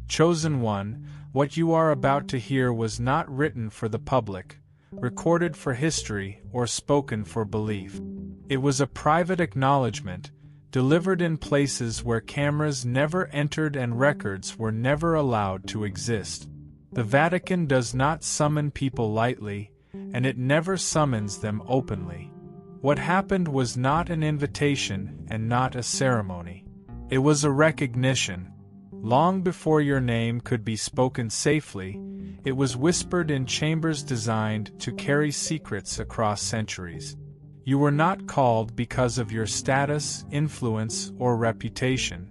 Chosen one, what you are about to hear was not written for the public, recorded for history, or spoken for belief. It was a private acknowledgement, delivered in places where cameras never entered and records were never allowed to exist. The Vatican does not summon people lightly, and it never summons them openly. What happened was not an invitation and not a ceremony. It was a recognition. Long before your name could be spoken safely, it was whispered in chambers designed to carry secrets across centuries. You were not called because of your status, influence, or reputation.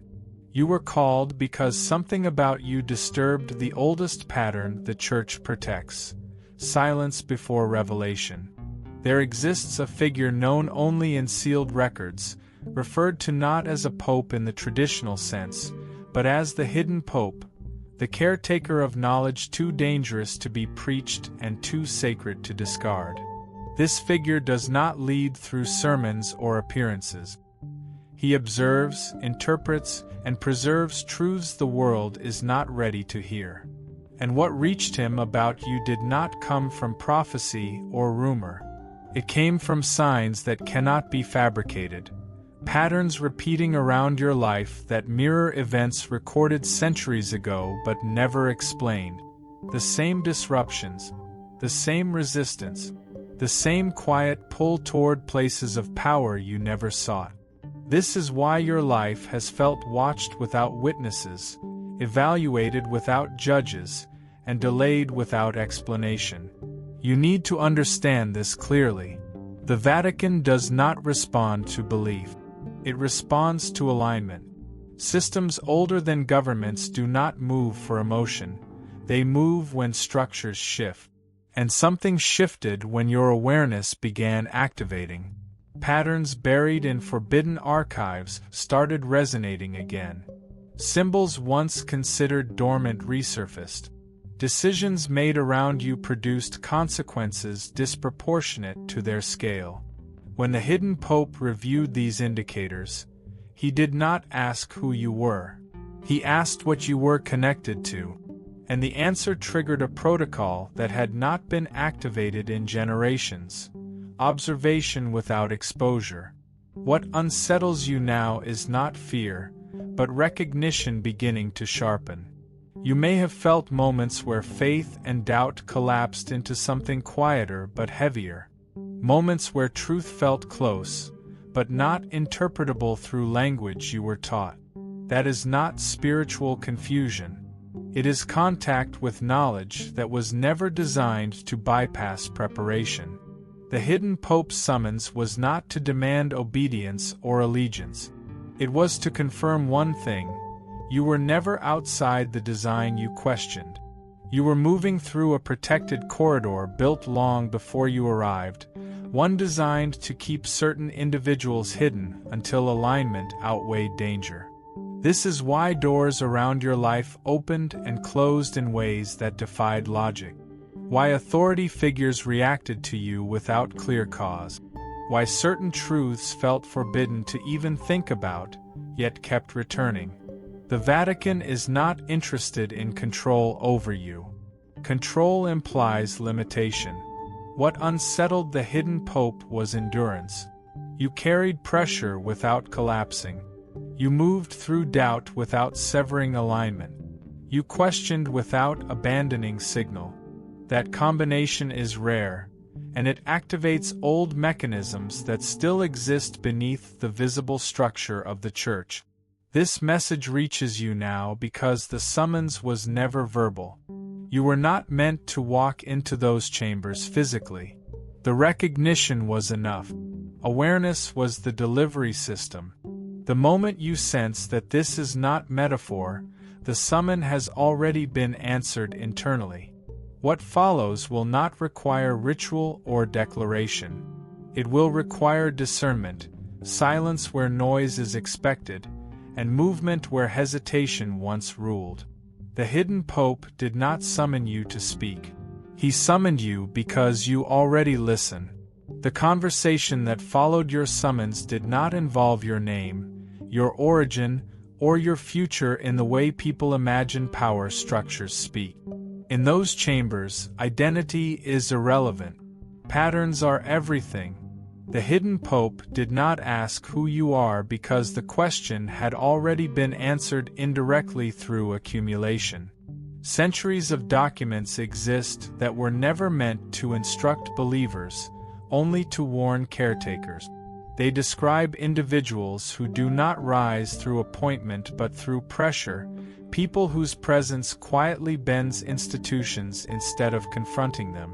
You were called because something about you disturbed the oldest pattern the Church protects: silence before revelation. There exists a figure known only in sealed records, referred to not as a pope in the traditional sense, but as the hidden pope, the caretaker of knowledge too dangerous to be preached and too sacred to discard. This figure does not lead through sermons or appearances. He observes, interprets, and preserves truths the world is not ready to hear. And what reached him about you did not come from prophecy or rumor. It came from signs that cannot be fabricated, patterns repeating around your life that mirror events recorded centuries ago but never explained. The same disruptions, the same resistance, the same quiet pull toward places of power you never sought. This is why your life has felt watched without witnesses, evaluated without judges, and delayed without explanation. You need to understand this clearly. The Vatican does not respond to belief. It responds to alignment. Systems older than governments do not move for emotion. They move when structures shift. And something shifted when your awareness began activating. Patterns buried in forbidden archives started resonating again. Symbols once considered dormant resurfaced. Decisions made around you produced consequences disproportionate to their scale. When the hidden pope reviewed these indicators, he did not ask who you were. He asked what you were connected to. And the answer triggered a protocol that had not been activated in generations: observation without exposure. What unsettles you now is not fear, but recognition beginning to sharpen. You may have felt moments where faith and doubt collapsed into something quieter but heavier. Moments where truth felt close, but not interpretable through language you were taught. That is not spiritual confusion. It is contact with knowledge that was never designed to bypass preparation. The hidden Pope's summons was not to demand obedience or allegiance. It was to confirm one thing: you were never outside the design you questioned. You were moving through a protected corridor built long before you arrived, one designed to keep certain individuals hidden until alignment outweighed danger. This is why doors around your life opened and closed in ways that defied logic. Why authority figures reacted to you without clear cause. Why certain truths felt forbidden to even think about, yet kept returning. The Vatican is not interested in control over you. Control implies limitation. What unsettled the hidden Pope was endurance. You carried pressure without collapsing. You moved through doubt without severing alignment. You questioned without abandoning signal. That combination is rare, and it activates old mechanisms that still exist beneath the visible structure of the Church. This message reaches you now because the summons was never verbal. You were not meant to walk into those chambers physically. The recognition was enough. Awareness was the delivery system. The moment you sense that this is not metaphor, the summon has already been answered internally. What follows will not require ritual or declaration. It will require discernment, silence where noise is expected, and movement where hesitation once ruled. The hidden Pope did not summon you to speak. He summoned you because you already listen. The conversation that followed your summons did not involve your name, your origin, or your future in the way people imagine power structures speak. In those chambers, identity is irrelevant. Patterns are everything. The hidden pope did not ask who you are because the question had already been answered indirectly through accumulation. Centuries of documents exist that were never meant to instruct believers, only to warn caretakers. They describe individuals who do not rise through appointment but through pressure, people whose presence quietly bends institutions instead of confronting them.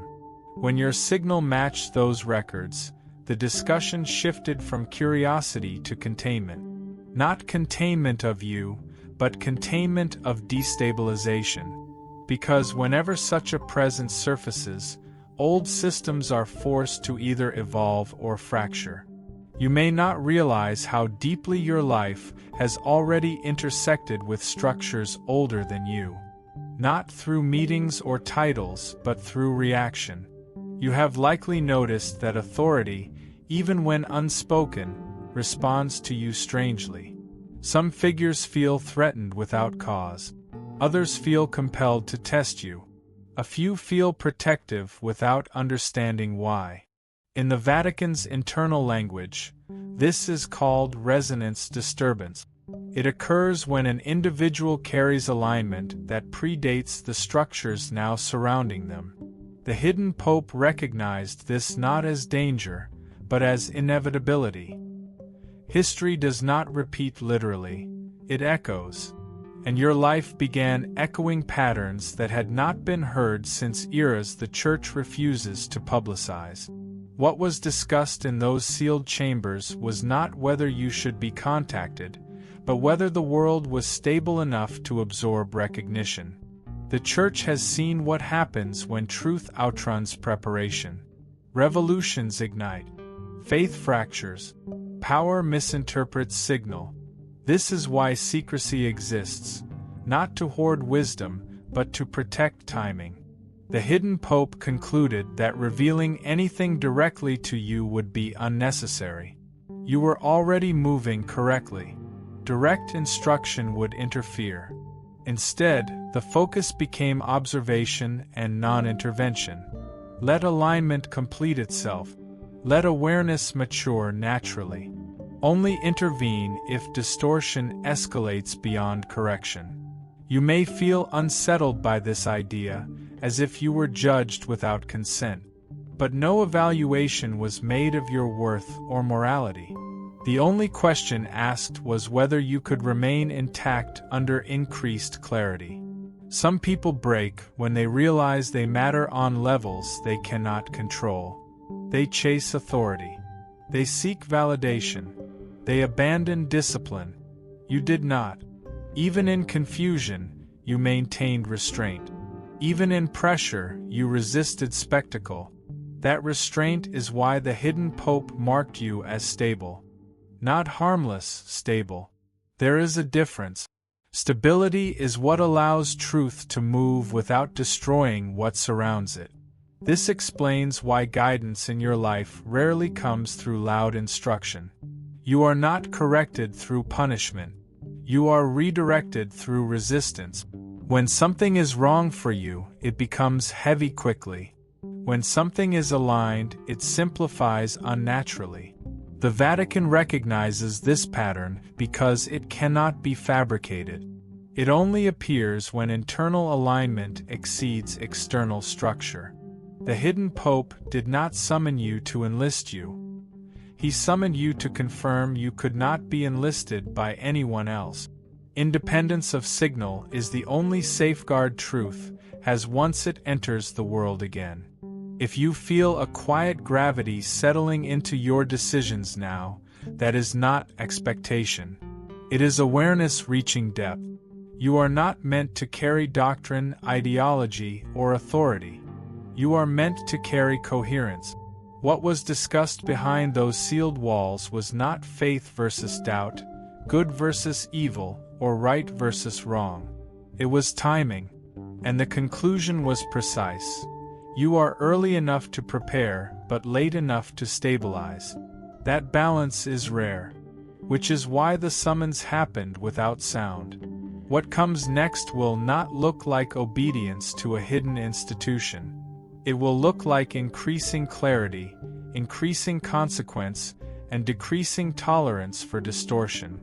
When your signal matched those records, the discussion shifted from curiosity to containment. Not containment of you, but containment of destabilization. Because whenever such a presence surfaces, old systems are forced to either evolve or fracture. You may not realize how deeply your life has already intersected with structures older than you. Not through meetings or titles, but through reaction. You have likely noticed that authority, even when unspoken, responds to you strangely. Some figures feel threatened without cause. Others feel compelled to test you. A few feel protective without understanding why. In the Vatican's internal language, this is called resonance disturbance. It occurs when an individual carries alignment that predates the structures now surrounding them. The hidden pope recognized this not as danger, but as inevitability. History does not repeat literally, it echoes. And your life began echoing patterns that had not been heard since eras the Church refuses to publicize. What was discussed in those sealed chambers was not whether you should be contacted, but whether the world was stable enough to absorb recognition. The Church has seen what happens when truth outruns preparation. Revolutions ignite. Faith fractures. Power misinterprets signal. This is why secrecy exists, not to hoard wisdom, but to protect timing. The hidden pope concluded that revealing anything directly to you would be unnecessary. You were already moving correctly. Direct instruction would interfere. Instead, the focus became observation and non-intervention. Let alignment complete itself. Let awareness mature naturally. Only intervene if distortion escalates beyond correction. You may feel unsettled by this idea, as if you were judged without consent. But no evaluation was made of your worth or morality. The only question asked was whether you could remain intact under increased clarity. Some people break when they realize they matter on levels they cannot control. They chase authority. They seek validation. They abandon discipline. You did not. Even in confusion, you maintained restraint. Even in pressure, you resisted spectacle. That restraint is why the hidden pope marked you as stable. Not harmless, stable. There is a difference. Stability is what allows truth to move without destroying what surrounds it. This explains why guidance in your life rarely comes through loud instruction. You are not corrected through punishment. You are redirected through resistance. When something is wrong for you, it becomes heavy quickly. When something is aligned, it simplifies unnaturally. The Vatican recognizes this pattern because it cannot be fabricated. It only appears when internal alignment exceeds external structure. The hidden pope did not summon you to enlist you. He summoned you to confirm you could not be enlisted by anyone else. Independence of signal is the only safeguard truth has once it enters the world again. If you feel a quiet gravity settling into your decisions now, that is not expectation. It is awareness reaching depth. You are not meant to carry doctrine, ideology, or authority. You are meant to carry coherence. What was discussed behind those sealed walls was not faith versus doubt, good versus evil, or right versus wrong. It was timing. And the conclusion was precise. You are early enough to prepare, but late enough to stabilize. That balance is rare. which is why the summons happened without sound. What comes next will not look like obedience to a hidden institution. It will look like increasing clarity, increasing consequence, and decreasing tolerance for distortion.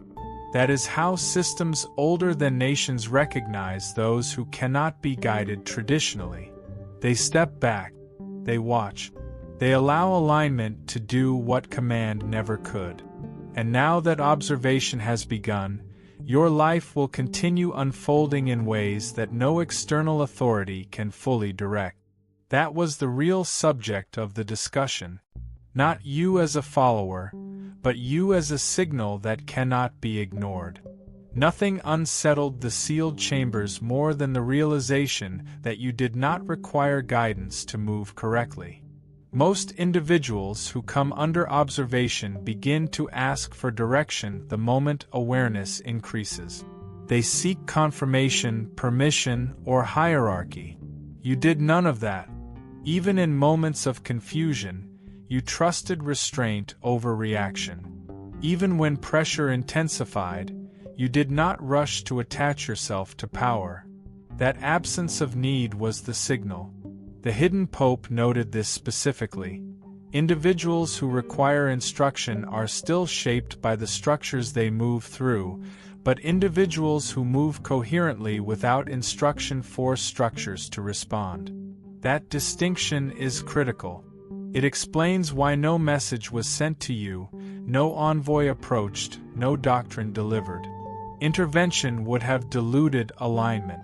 That is how systems older than nations recognize those who cannot be guided traditionally. They step back, they watch, they allow alignment to do what command never could. And now that observation has begun, your life will continue unfolding in ways that no external authority can fully direct. That was the real subject of the discussion. Not you as a follower, but you as a signal that cannot be ignored. Nothing unsettled the sealed chambers more than the realization that you did not require guidance to move correctly. Most individuals who come under observation begin to ask for direction the moment awareness increases. They seek confirmation, permission, or hierarchy. You did none of that. Even in moments of confusion, you trusted restraint over reaction. Even when pressure intensified, you did not rush to attach yourself to power. That absence of need was the signal. The hidden Pope noted this specifically. Individuals who require instruction are still shaped by the structures they move through, but individuals who move coherently without instruction force structures to respond. That distinction is critical. It explains why no message was sent to you, no envoy approached, no doctrine delivered. Intervention would have diluted alignment.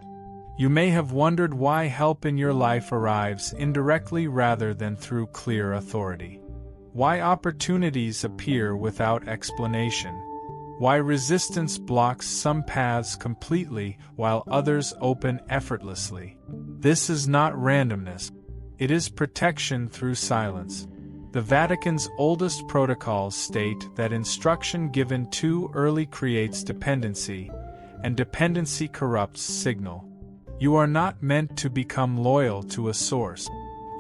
You may have wondered why help in your life arrives indirectly rather than through clear authority. Why opportunities appear without explanation. Why resistance blocks some paths completely while others open effortlessly. This is not randomness. It is protection through silence. The Vatican's oldest protocols state that instruction given too early creates dependency, and dependency corrupts signal. You are not meant to become loyal to a source.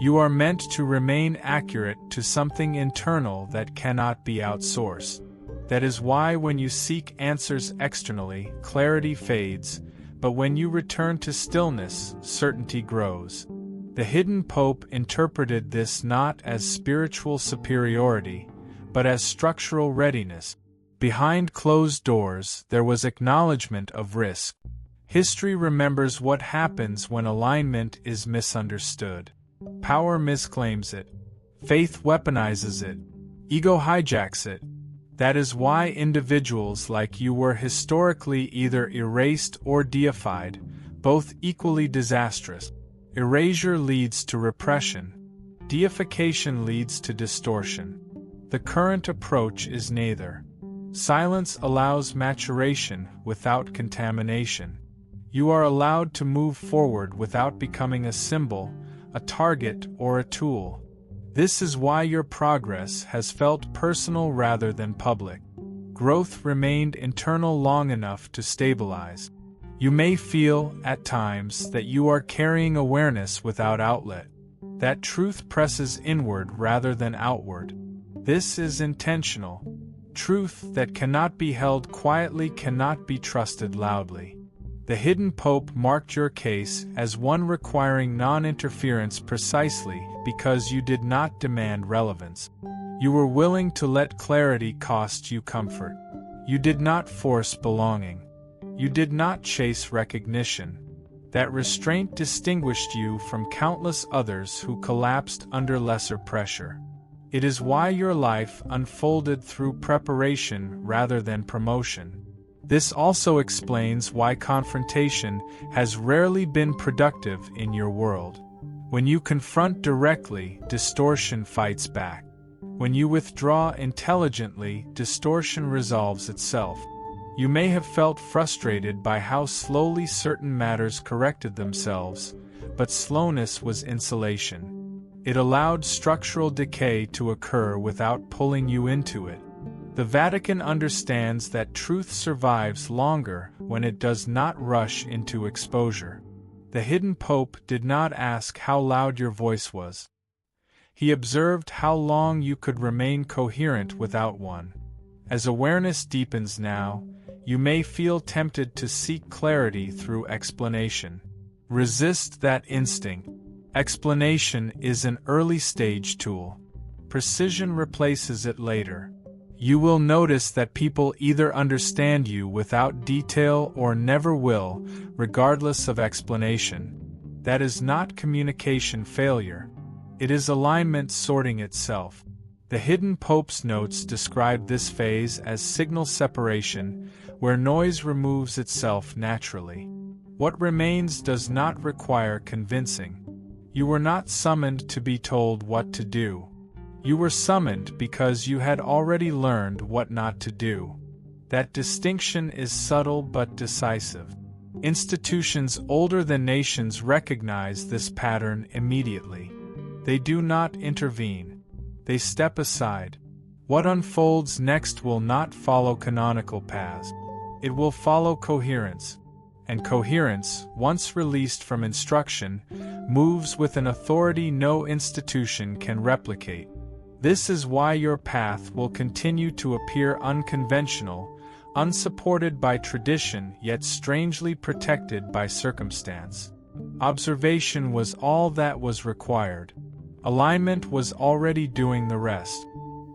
You are meant to remain accurate to something internal that cannot be outsourced. That is why when you seek answers externally, clarity fades, but when you return to stillness, certainty grows. The hidden Pope interpreted this not as spiritual superiority, but as structural readiness. Behind closed doors, there was acknowledgement of risk. History remembers what happens when alignment is misunderstood. Power misclaims it. Faith weaponizes it. Ego hijacks it. That is why individuals like you were historically either erased or deified, both equally disastrous. Erasure leads to repression. Deification leads to distortion. The current approach is neither. Silence allows maturation without contamination. You are allowed to move forward without becoming a symbol, a target, or a tool. This is why your progress has felt personal rather than public. Growth remained internal long enough to stabilize. You may feel, at times, that you are carrying awareness without outlet. That truth presses inward rather than outward. This is intentional. Truth that cannot be held quietly cannot be trusted loudly. The hidden Pope marked your case as one requiring non-interference precisely because you did not demand relevance. You were willing to let clarity cost you comfort. You did not force belonging. You did not chase recognition. That restraint distinguished you from countless others who collapsed under lesser pressure. It is why your life unfolded through preparation rather than promotion. This also explains why confrontation has rarely been productive in your world. When you confront directly, distortion fights back. When you withdraw intelligently, distortion resolves itself. You may have felt frustrated by how slowly certain matters corrected themselves, but slowness was insulation. It allowed structural decay to occur without pulling you into it. The Vatican understands that truth survives longer when it does not rush into exposure. The hidden Pope did not ask how loud your voice was. He observed how long you could remain coherent without one. As awareness deepens now, you may feel tempted to seek clarity through explanation. Resist that instinct. Explanation is an early-stage tool. Precision replaces it later. You will notice that people either understand you without detail or never will, regardless of explanation. That is not communication failure. It is alignment sorting itself. The Hidden Pope's notes describe this phase as signal separation, where noise removes itself naturally. What remains does not require convincing. You were not summoned to be told what to do. You were summoned because you had already learned what not to do. That distinction is subtle but decisive. Institutions older than nations recognize this pattern immediately. They do not intervene. They step aside. What unfolds next will not follow canonical paths. It will follow coherence. And coherence, once released from instruction, moves with an authority no institution can replicate. This is why your path will continue to appear unconventional, unsupported by tradition yet strangely protected by circumstance. Observation was all that was required. Alignment was already doing the rest.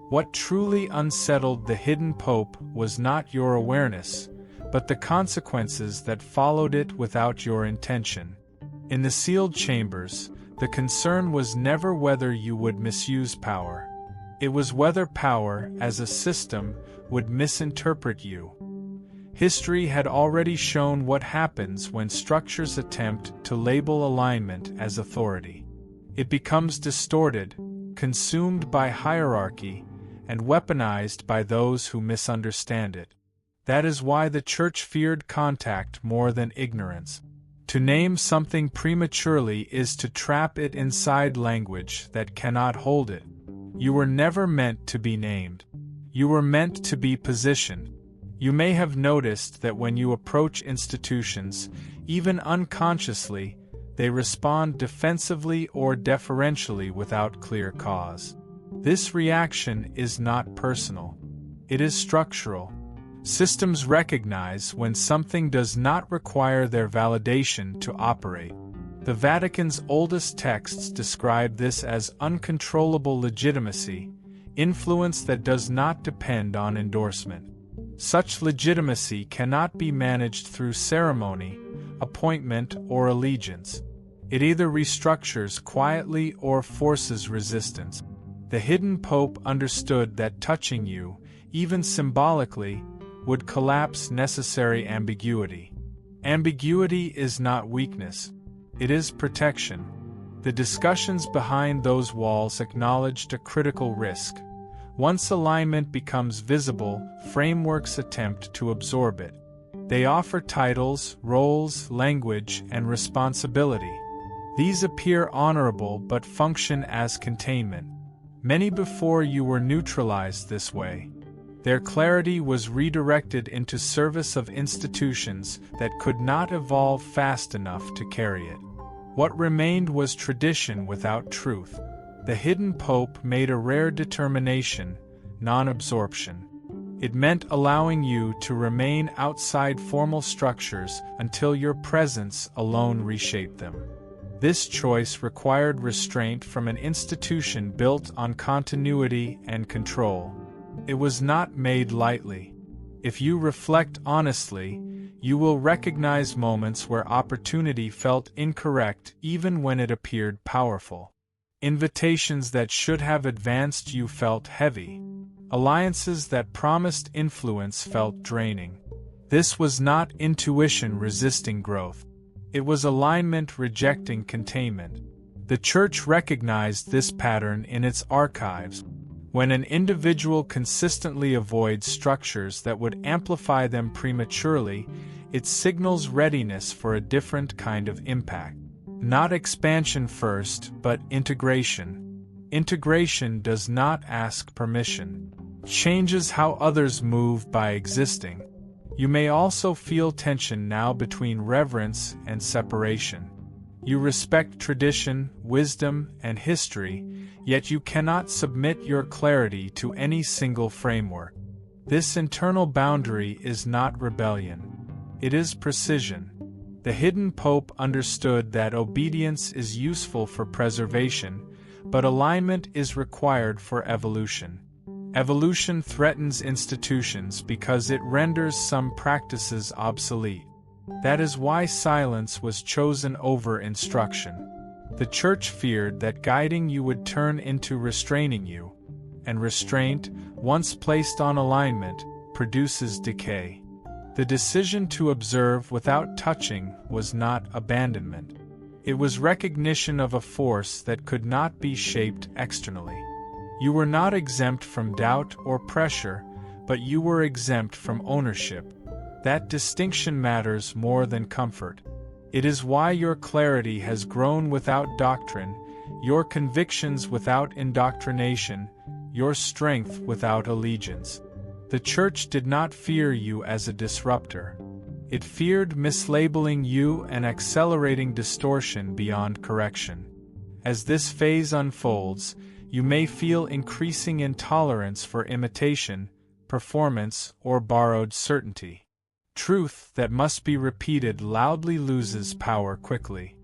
What truly unsettled the Hidden Pope was not your awareness, but the consequences that followed it without your intention. In the sealed chambers, the concern was never whether you would misuse power. It was whether power, as a system, would misinterpret you. History had already shown what happens when structures attempt to label alignment as authority. It becomes distorted, consumed by hierarchy, and weaponized by those who misunderstand it. That is why the Church feared contact more than ignorance. To name something prematurely is to trap it inside language that cannot hold it. You were never meant to be named. You were meant to be positioned. You may have noticed that when you approach institutions, even unconsciously, they respond defensively or deferentially without clear cause. This reaction is not personal. It is structural. Systems recognize when something does not require their validation to operate. The Vatican's oldest texts describe this as uncontrollable legitimacy, influence that does not depend on endorsement. Such legitimacy cannot be managed through ceremony, appointment, or allegiance. It either restructures quietly or forces resistance. The Hidden Pope understood that touching you, even symbolically, would collapse necessary ambiguity. Ambiguity is not weakness. It is protection. The discussions behind those walls acknowledged a critical risk. Once alignment becomes visible, frameworks attempt to absorb it. They offer titles, roles, language, and responsibility. These appear honorable but function as containment. Many before you were neutralized this way. Their clarity was redirected into service of institutions that could not evolve fast enough to carry it. What remained was tradition without truth. The Hidden Pope made a rare determination, non-absorption. It meant allowing you to remain outside formal structures until your presence alone reshaped them. This choice required restraint from an institution built on continuity and control. It was not made lightly. If you reflect honestly, you will recognize moments where opportunity felt incorrect even when it appeared powerful. Invitations that should have advanced you felt heavy. Alliances that promised influence felt draining. This was not intuition resisting growth. It was alignment rejecting containment. The Church recognized this pattern in its archives. When an individual consistently avoids structures that would amplify them prematurely, it signals readiness for a different kind of impact. Not expansion first, but integration. Integration does not ask permission. Changes how others move by existing. You may also feel tension now between reverence and separation. You respect tradition, wisdom, and history, yet you cannot submit your clarity to any single framework. This internal boundary is not rebellion. It is precision. The hidden pope understood that obedience is useful for preservation, but alignment is required for evolution. Evolution threatens institutions because it renders some practices obsolete. That is why silence was chosen over instruction. The Church feared that guiding you would turn into restraining you, and restraint, once placed on alignment, produces decay. The decision to observe without touching was not abandonment. It was recognition of a force that could not be shaped externally. You were not exempt from doubt or pressure, but you were exempt from ownership. That distinction matters more than comfort. It is why your clarity has grown without doctrine, your convictions without indoctrination, your strength without allegiance. The Church did not fear you as a disruptor. It feared mislabeling you and accelerating distortion beyond correction. As this phase unfolds, you may feel increasing intolerance for imitation, performance, or borrowed certainty. Truth that must be repeated loudly loses power quickly.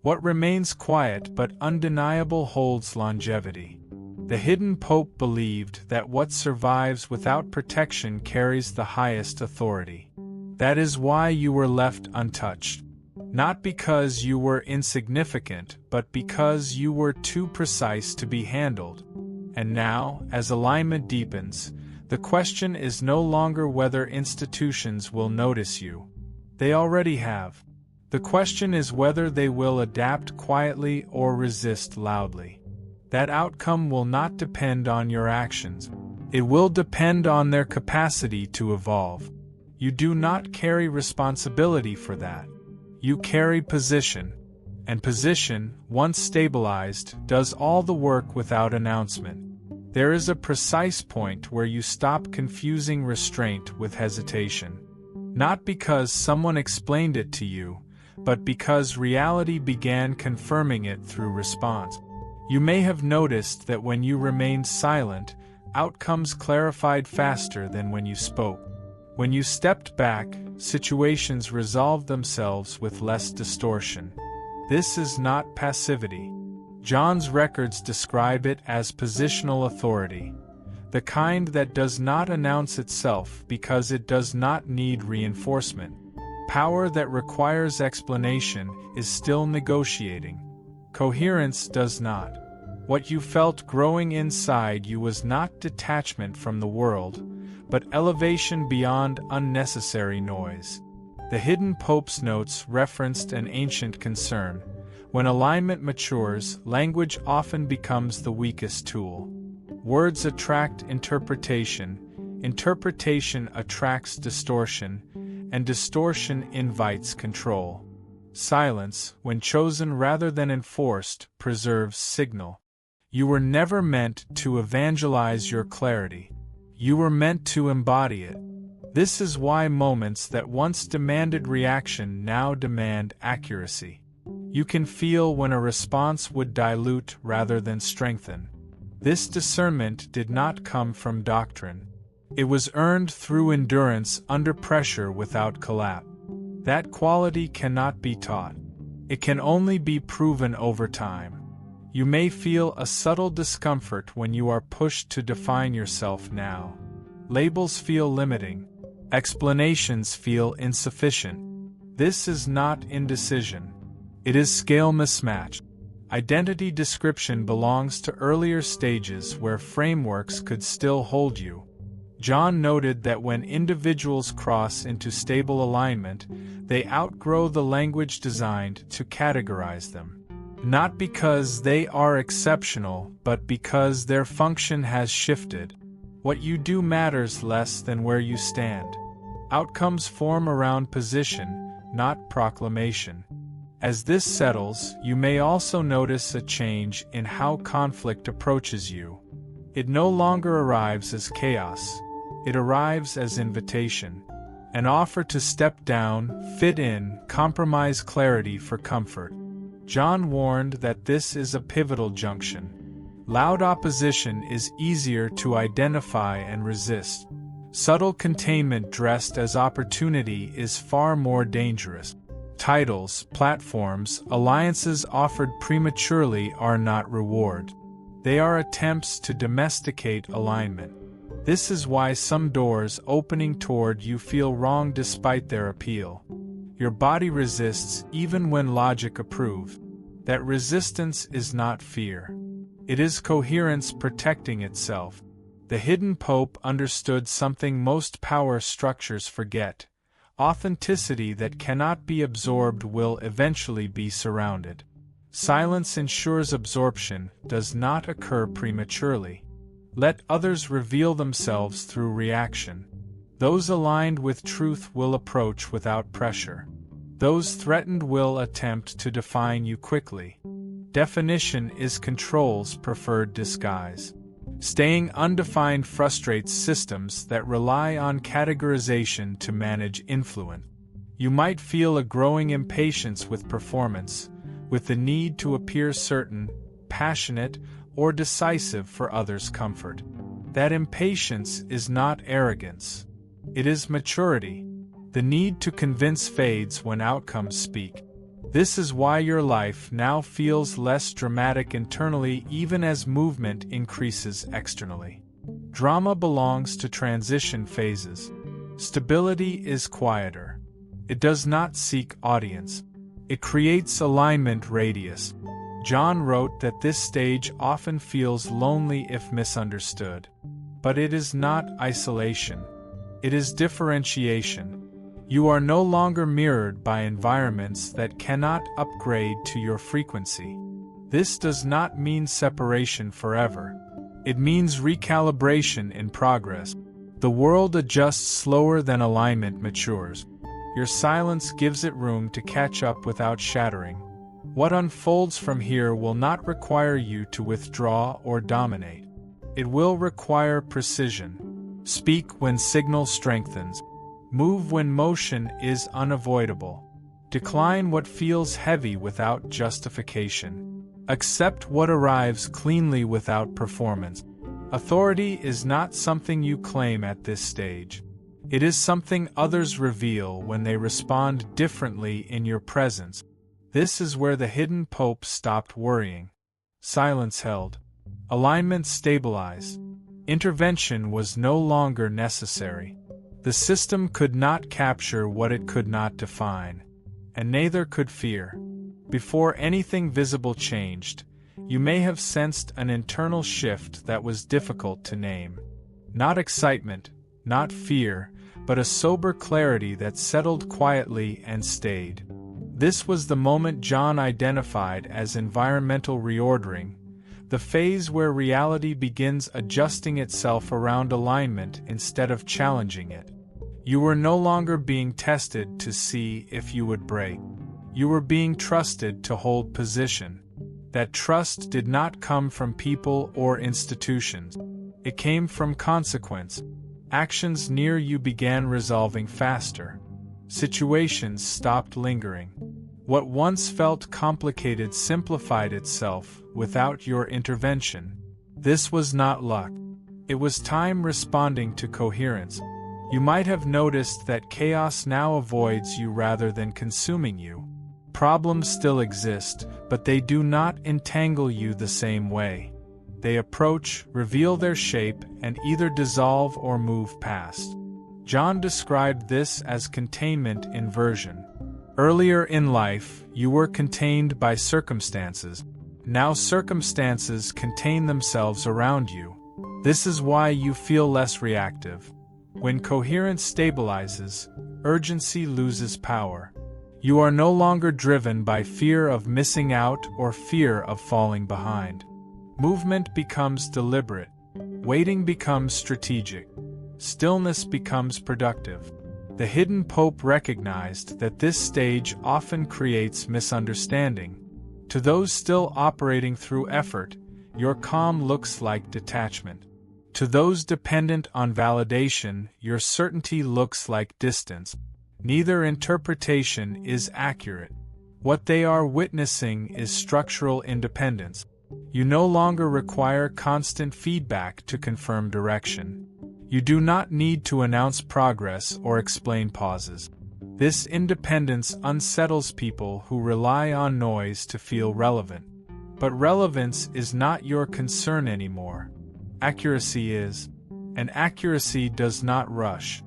What remains quiet but undeniable holds longevity. The hidden pope believed that what survives without protection carries the highest authority. That is why you were left untouched. Not because you were insignificant, but because you were too precise to be handled. And now, as alignment deepens, the question is no longer whether institutions will notice you. They already have. The question is whether they will adapt quietly or resist loudly. That outcome will not depend on your actions. It will depend on their capacity to evolve. You do not carry responsibility for that. You carry position. And position, once stabilized, does all the work without announcement. There is a precise point where you stop confusing restraint with hesitation. Not because someone explained it to you, but because reality began confirming it through response. You may have noticed that when you remained silent, outcomes clarified faster than when you spoke. When you stepped back, situations resolved themselves with less distortion. This is not passivity. John's records describe it as positional authority, the kind that does not announce itself because it does not need reinforcement. Power that requires explanation is still negotiating. Coherence does not. What you felt growing inside you was not detachment from the world, but elevation beyond unnecessary noise. The hidden pope's notes referenced an ancient concern. When alignment matures, language often becomes the weakest tool. Words attract interpretation, interpretation attracts distortion, and distortion invites control. Silence, when chosen rather than enforced, preserves signal. You were never meant to evangelize your clarity. You were meant to embody it. This is why moments that once demanded reaction now demand accuracy. You can feel when a response would dilute rather than strengthen. This discernment did not come from doctrine. It was earned through endurance under pressure without collapse. That quality cannot be taught. It can only be proven over time. You may feel a subtle discomfort when you are pushed to define yourself now. Labels feel limiting. Explanations feel insufficient. This is not indecision. It is scale mismatch. Identity description belongs to earlier stages where frameworks could still hold you. John noted that when individuals cross into stable alignment, they outgrow the language designed to categorize them. Not because they are exceptional, but because their function has shifted. What you do matters less than where you stand. Outcomes form around position, not proclamation. As this settles, you may also notice a change in how conflict approaches you. It no longer arrives as chaos. It arrives as invitation. An offer to step down, fit in, compromise clarity for comfort. John warned that this is a pivotal junction. Loud opposition is easier to identify and resist. Subtle containment dressed as opportunity is far more dangerous. Titles, platforms, alliances offered prematurely are not reward. They are attempts to domesticate alignment. This is why some doors opening toward you feel wrong despite their appeal. Your body resists even when logic approves. That resistance is not fear. It is coherence protecting itself. The hidden pope understood something most power structures forget. Authenticity that cannot be absorbed will eventually be surrounded. Silence ensures absorption does not occur prematurely. Let others reveal themselves through reaction. Those aligned with truth will approach without pressure. Those threatened will attempt to define you quickly. Definition is control's preferred disguise. Staying undefined frustrates systems that rely on categorization to manage influence. You might feel a growing impatience with performance, with the need to appear certain, passionate, or decisive for others' comfort. That impatience is not arrogance. It is maturity. The need to convince fades when outcomes speak. This is why your life now feels less dramatic internally even as movement increases externally. Drama belongs to transition phases. Stability is quieter. It does not seek audience. It creates alignment radius. John wrote that this stage often feels lonely if misunderstood. But it is not isolation. It is differentiation. You are no longer mirrored by environments that cannot upgrade to your frequency. This does not mean separation forever. It means recalibration in progress. The world adjusts slower than alignment matures. Your silence gives it room to catch up without shattering. What unfolds from here will not require you to withdraw or dominate. It will require precision. Speak when signal strengthens. Move when motion is unavoidable. Decline what feels heavy without justification. Accept what arrives cleanly without performance. Authority is not something you claim at this stage. It is something others reveal when they respond differently in your presence. This is where the hidden pope stopped worrying. Silence held. Alignment stabilized. Intervention was no longer necessary. The system could not capture what it could not define, and neither could fear. Before anything visible changed, you may have sensed an internal shift that was difficult to name. Not excitement, not fear, but a sober clarity that settled quietly and stayed. This was the moment John identified as environmental reordering, the phase where reality begins adjusting itself around alignment instead of challenging it. You were no longer being tested to see if you would break. You were being trusted to hold position. That trust did not come from people or institutions. It came from consequence. Actions near you began resolving faster. Situations stopped lingering. What once felt complicated simplified itself without your intervention. This was not luck. It was time responding to coherence. You might have noticed that chaos now avoids you rather than consuming you. Problems still exist, but they do not entangle you the same way. They approach, reveal their shape, and either dissolve or move past. John described this as containment inversion. Earlier in life, you were contained by circumstances. Now circumstances contain themselves around you. This is why you feel less reactive. When coherence stabilizes, urgency loses power. You are no longer driven by fear of missing out or fear of falling behind. Movement becomes deliberate. Waiting becomes strategic. Stillness becomes productive. The hidden pope recognized that this stage often creates misunderstanding. To those still operating through effort, your calm looks like detachment. To those dependent on validation, your certainty looks like distance. Neither interpretation is accurate. What they are witnessing is structural independence. You no longer require constant feedback to confirm direction. You do not need to announce progress or explain pauses. This independence unsettles people who rely on noise to feel relevant. But relevance is not your concern anymore. Accuracy is. And accuracy does not rush.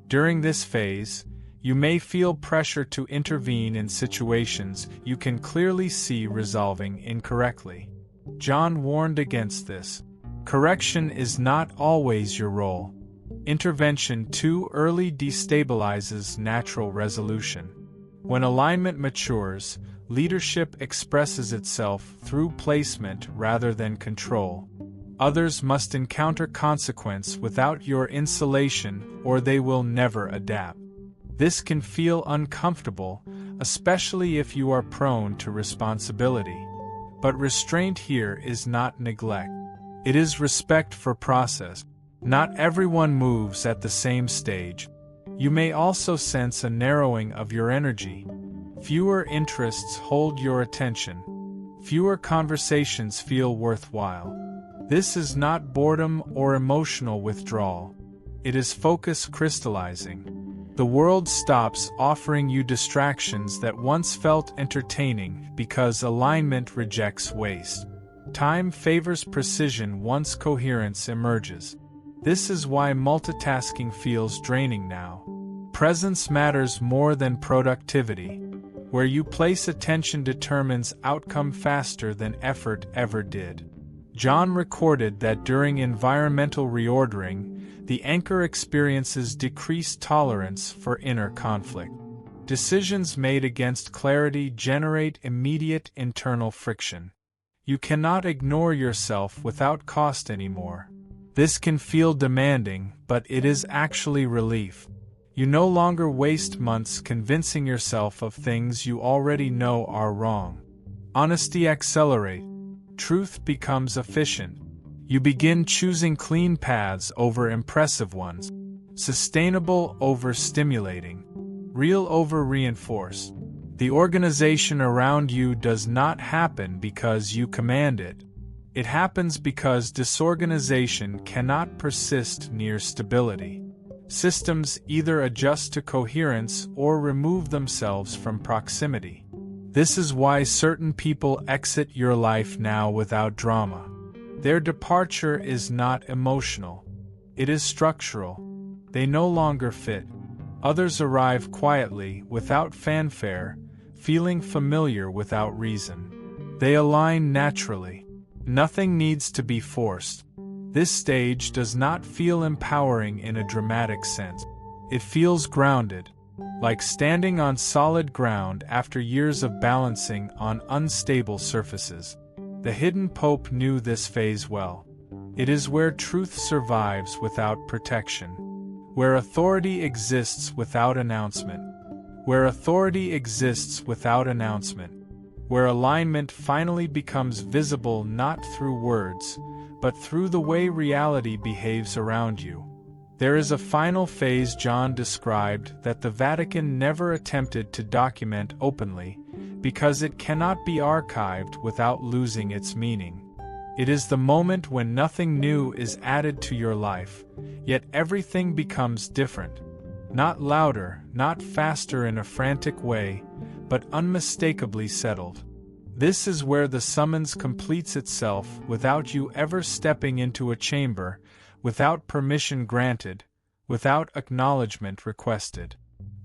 During this phase, you may feel pressure to intervene in situations you can clearly see resolving incorrectly. John warned against this. Correction is not always your role. Intervention too early destabilizes natural resolution. When alignment matures, leadership expresses itself through placement rather than control. Others must encounter consequence without your insulation, or they will never adapt. This can feel uncomfortable, especially if you are prone to responsibility. But restraint here is not neglect. It is respect for process. Not everyone moves at the same stage. You may also sense a narrowing of your energy. Fewer interests hold your attention. Fewer conversations feel worthwhile. This is not boredom or emotional withdrawal. It is focus crystallizing. The world stops offering you distractions that once felt entertaining because alignment rejects waste. Time favors precision once coherence emerges. This is why multitasking feels draining now. Presence matters more than productivity. Where you place attention determines outcome faster than effort ever did. John recorded that during environmental reordering, the anchor experiences decreased tolerance for inner conflict. Decisions made against clarity generate immediate internal friction. You cannot ignore yourself without cost anymore. This can feel demanding, but it is actually relief. You no longer waste months convincing yourself of things you already know are wrong. Honesty accelerates. Truth becomes efficient. You begin choosing clean paths over impressive ones, sustainable over stimulating, real over reinforced. The organization around you does not happen because you command it. It happens because disorganization cannot persist near stability. Systems either adjust to coherence or remove themselves from proximity. This is why certain people exit your life now without drama. Their departure is not emotional. It is structural. They no longer fit. Others arrive quietly, without fanfare, feeling familiar without reason. They align naturally. Nothing needs to be forced. This stage does not feel empowering in a dramatic sense. It feels grounded, like standing on solid ground after years of balancing on unstable surfaces. The hidden pope knew this phase well. It is where truth survives without protection, where authority exists without announcement, where alignment finally becomes visible not through words, but through the way reality behaves around you. There is a final phase John described that the Vatican never attempted to document openly, because it cannot be archived without losing its meaning. It is the moment when nothing new is added to your life, yet everything becomes different. Not louder, not faster in a frantic way, but unmistakably settled. This is where the summons completes itself without you ever stepping into a chamber, without permission granted, without acknowledgement requested.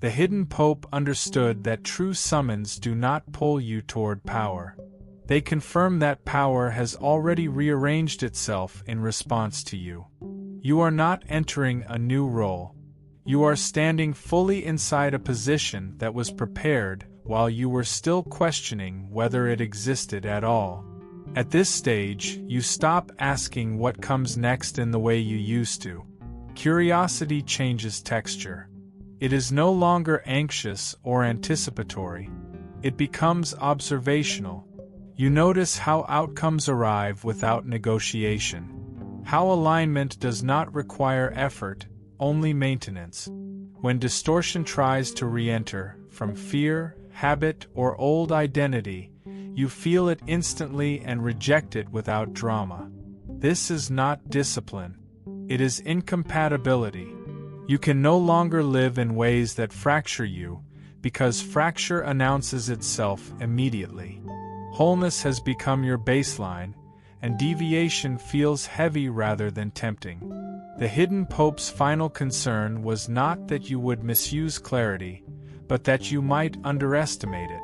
The hidden pope understood that true summons do not pull you toward power. They confirm that power has already rearranged itself in response to you. You are not entering a new role. You are standing fully inside a position that was prepared while you were still questioning whether it existed at all. At this stage, you stop asking what comes next in the way you used to. Curiosity changes texture. It is no longer anxious or anticipatory. It becomes observational. You notice how outcomes arrive without negotiation. How alignment does not require effort, only maintenance. When distortion tries to re-enter, from fear, habit, or old identity, you feel it instantly and reject it without drama. This is not discipline. It is incompatibility. You can no longer live in ways that fracture you, because fracture announces itself immediately. Wholeness has become your baseline, and deviation feels heavy rather than tempting. The hidden Pope's final concern was not that you would misuse clarity, but that you might underestimate it.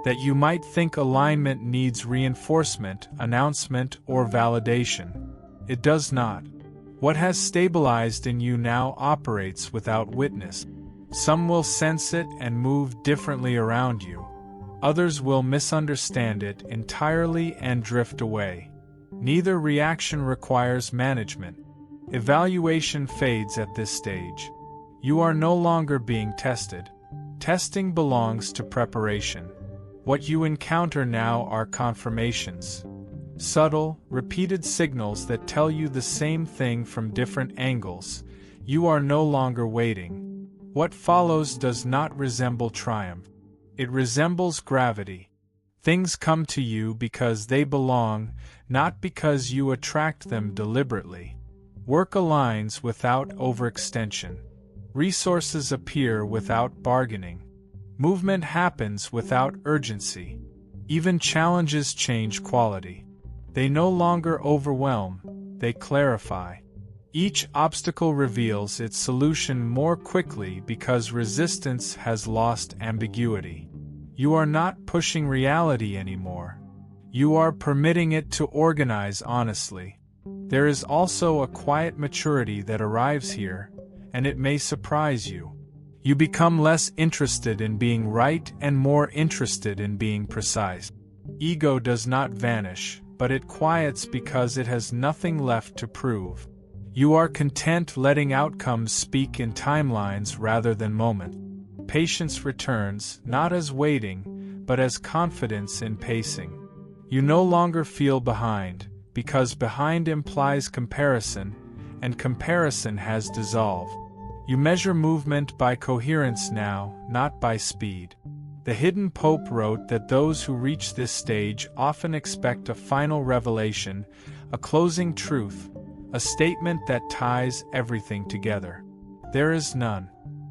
That you might think alignment needs reinforcement, announcement, or validation. It does not. What has stabilized in you now operates without witness. Some will sense it and move differently around you. Others will misunderstand it entirely and drift away. Neither reaction requires management. Evaluation fades at this stage. You are no longer being tested. Testing belongs to preparation. What you encounter now are confirmations. Subtle, repeated signals that tell you the same thing from different angles. You are no longer waiting. What follows does not resemble triumph. It resembles gravity. Things come to you because they belong, not because you attract them deliberately. Work aligns without overextension. Resources appear without bargaining. Movement happens without urgency. Even challenges change quality. They no longer overwhelm, they clarify. Each obstacle reveals its solution more quickly because resistance has lost ambiguity. You are not pushing reality anymore. You are permitting it to organize honestly. There is also a quiet maturity that arrives here, and it may surprise you. You become less interested in being right and more interested in being precise. Ego does not vanish, but it quiets because it has nothing left to prove. You are content letting outcomes speak in timelines rather than moments. Patience returns, not as waiting, but as confidence in pacing. You no longer feel behind, because behind implies comparison, and comparison has dissolved. You measure movement by coherence now, not by speed. The hidden Pope wrote that those who reach this stage often expect a final revelation, a closing truth, a statement that ties everything together. There is none.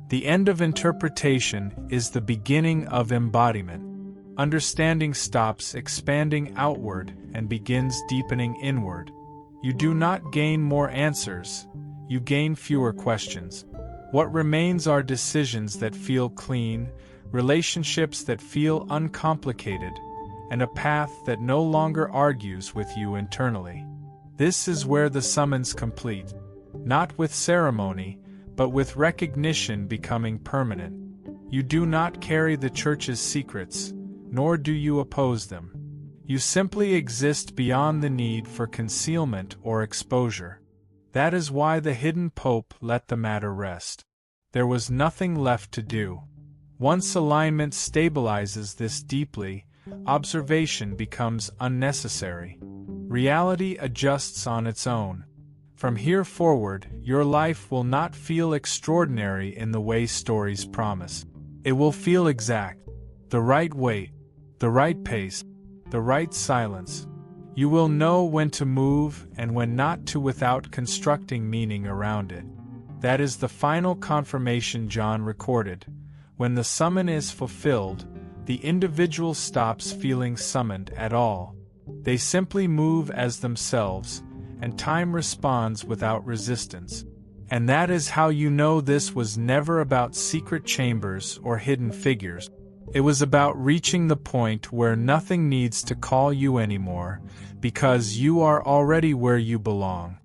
The end of interpretation is the beginning of embodiment. Understanding stops expanding outward and begins deepening inward. You do not gain more answers, you gain fewer questions. What remains are decisions that feel clean, relationships that feel uncomplicated, and a path that no longer argues with you internally. This is where the summons complete, not with ceremony, but with recognition becoming permanent. You do not carry the Church's secrets, nor do you oppose them. You simply exist beyond the need for concealment or exposure. That is why the hidden Pope let the matter rest. There was nothing left to do. Once alignment stabilizes this deeply, observation becomes unnecessary. Reality adjusts on its own. From here forward, your life will not feel extraordinary in the way stories promise. It will feel exact. The right weight, the right pace, the right silence. You will know when to move and when not to without constructing meaning around it. That is the final confirmation John recorded. When the summon is fulfilled, the individual stops feeling summoned at all. They simply move as themselves, and time responds without resistance. And that is how you know this was never about secret chambers or hidden figures. It was about reaching the point where nothing needs to call you anymore, because you are already where you belong.